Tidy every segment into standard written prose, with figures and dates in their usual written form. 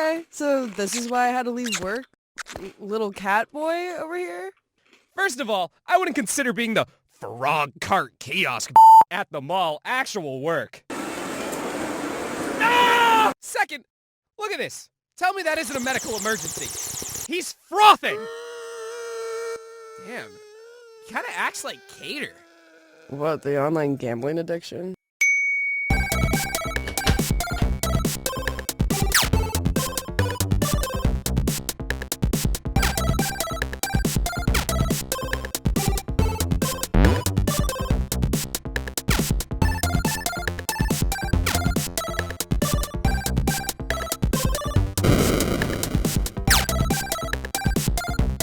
Okay, so this is why I had to leave work? Little cat boy over here? First of all, I wouldn't consider being the frog cart kiosk at the mall actual work. Ah! Second, look at this. Tell me that isn't a medical emergency. He's frothing! Damn, he kinda acts like Cater. What, the online gambling addiction?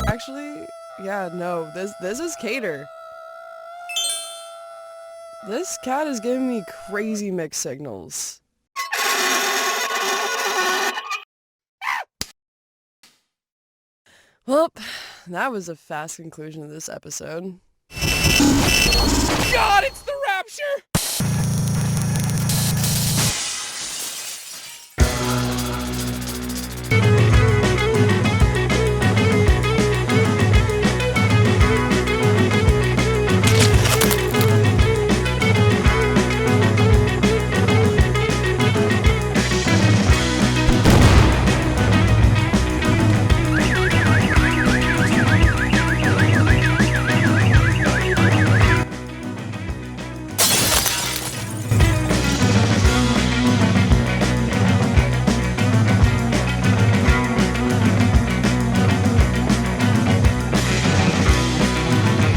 Actually, yeah, no, this is Cater. This cat is giving me crazy mixed signals. Well, that was a fast conclusion of this episode. God, it's the Rapture!